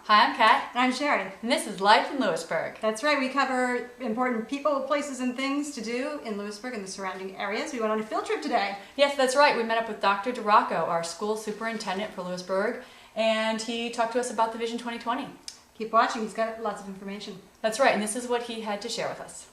Hi, I'm Kat. And I'm Sherry. And this is Life in Lewisburg. That's right, we cover important people, places, and things to do in Lewisburg and the surrounding areas. We went on a field trip today. Yes, that's right. We met up with Dr. DiRocco, our school superintendent for Lewisburg, and he talked to us about the Vision 2020. Keep watching, he's got lots of information. That's right, and this is what he had to share with us.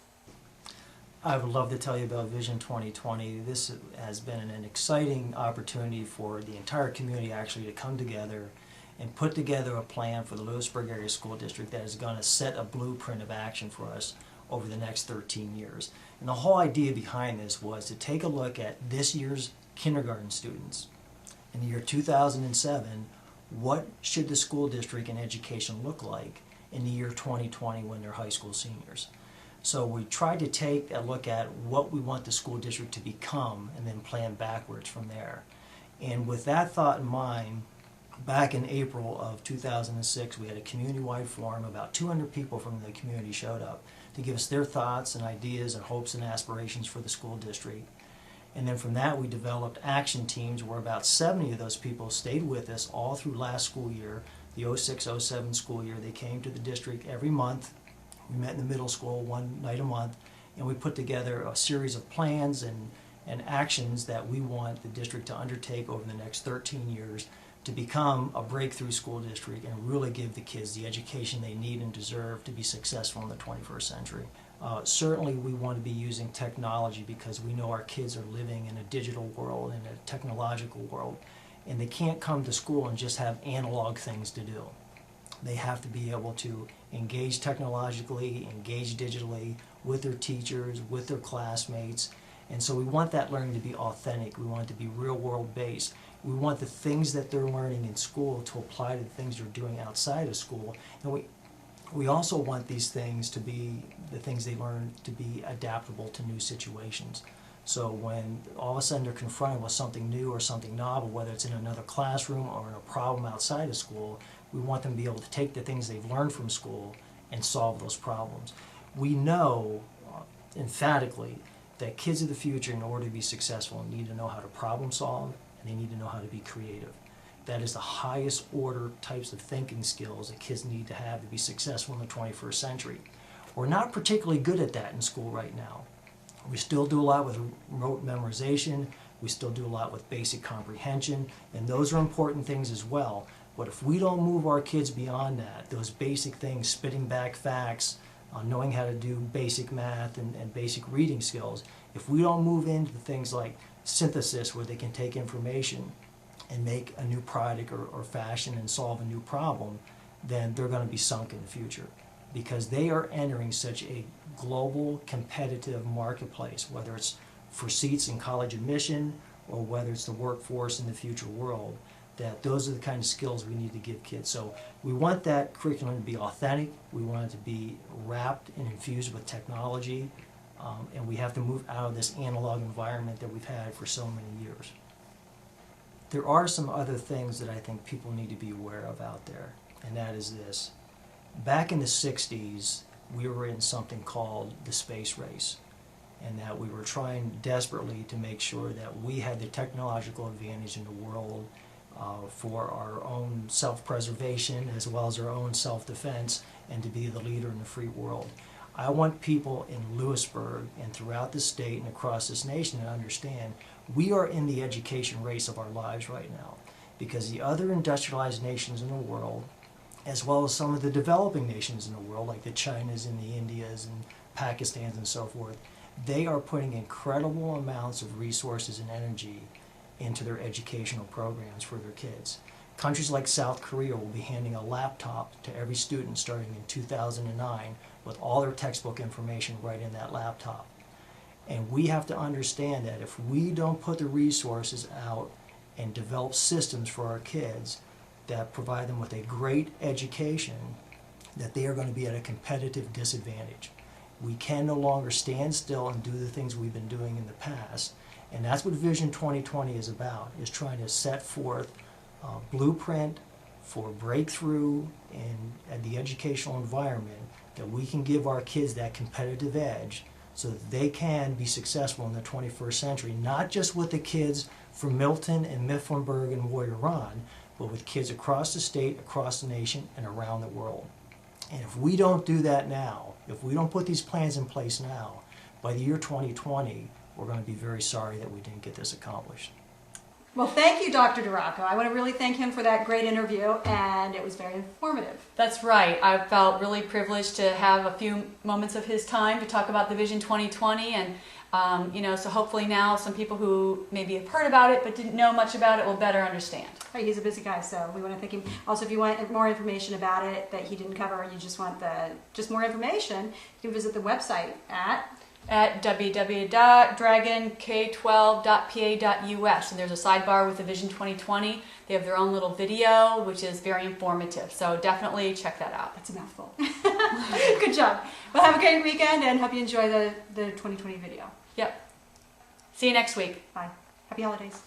I would love to tell you about Vision 2020. This has been an exciting opportunity for the entire community actually to come together and put together a plan for the Lewisburg Area School District that is going to set a blueprint of action for us over the next 13 years. And the whole idea behind this was to take a look at this year's kindergarten students. In the year 2007, what should the school district and education look like in the year 2020 when they're high school seniors? So we tried to take a look at what we want the school district to become and then plan backwards from there. And with that thought in mind, back in April of 2006, we had a community-wide forum. About 200 people from the community showed up to give us their thoughts and ideas and hopes and aspirations for the school district. And then from that, we developed action teams where about 70 of those people stayed with us all through last school year, the 06-07 school year. They came to the district every month. We met in the middle school one night a month, and we put together a series of plans and actions that we want the district to undertake over the next 13 years to become a breakthrough school district and really give the kids the education they need and deserve to be successful in the 21st century. Certainly we want to be using technology because we know our kids are living in a digital world, in a technological world, and they can't come to school and just have analog things to do. They have to be able to engage technologically, engage digitally with their teachers, with their classmates. And so we want that learning to be authentic. We want it to be real world based. We want the things that they're learning in school to apply to the things they're doing outside of school. And we also want these things to be, the things they learn to be adaptable to new situations. So when all of a sudden they're confronted with something new or something novel, whether it's in another classroom or in a problem outside of school, we want them to be able to take the things they've learned from school and solve those problems. We know emphatically that kids of the future, in order to be successful, need to know how to problem solve, and they need to know how to be creative. That is the highest order types of thinking skills that kids need to have to be successful in the 21st century. We're not particularly good at that in school right now. We still do a lot with rote memorization, we still do a lot with basic comprehension, and those are important things as well. But if we don't move our kids beyond that, those basic things, spitting back facts, knowing how to do basic math and basic reading skills, if we don't move into things like synthesis where they can take information and make a new product or fashion and solve a new problem, then they're going to be sunk in the future because they are entering such a global competitive marketplace, whether it's for seats in college admission or whether it's the workforce in the future world, that those are the kind of skills we need to give kids. So we want that curriculum to be authentic, we want it to be wrapped and infused with technology, and we have to move out of this analog environment that we've had for so many years. There are some other things that I think people need to be aware of out there, and that is this. Back in the 60s, we were in something called the space race, and that we were trying desperately to make sure that we had the technological advantage in the world for our own self-preservation as well as our own self-defense and to be the leader in the free world. I want people in Lewisburg and throughout the state and across this nation to understand we are in the education race of our lives right now because the other industrialized nations in the world, as well as some of the developing nations in the world like the Chinas and the Indias and Pakistans and so forth, they are putting incredible amounts of resources and energy into their educational programs for their kids. Countries like South Korea will be handing a laptop to every student starting in 2009 with all their textbook information right in that laptop. And we have to understand that if we don't put the resources out and develop systems for our kids that provide them with a great education, that they are going to be at a competitive disadvantage. We can no longer stand still and do the things we've been doing in the past. And that's what Vision 2020 is about, is trying to set forth a blueprint for breakthrough in the educational environment that we can give our kids that competitive edge so that they can be successful in the 21st century, not just with the kids from Milton and Mifflinburg and Warrior Run, but with kids across the state, across the nation, and around the world. And if we don't do that now, if we don't put these plans in place now, by the year 2020, we're going to be very sorry that we didn't get this accomplished. Well, thank you, Dr. DiRocco. I want to really thank him for that great interview, and it was very informative. That's right. I felt really privileged to have a few moments of his time to talk about the Vision 2020, and so hopefully now some people who maybe have heard about it but didn't know much about it will better understand. Hey, he's a busy guy, so we want to thank him. Also, if you want more information about it that he didn't cover, or you just want more information, you can visit the website at www.dragonk12.pa.us, and there's a sidebar with the Vision 2020. They have their own little video, which is very informative, so definitely check that out. That's a mouthful. Good job. Well, have a great weekend, and hope you enjoy the 2020 video. Yep. See you next week. Bye. Happy holidays.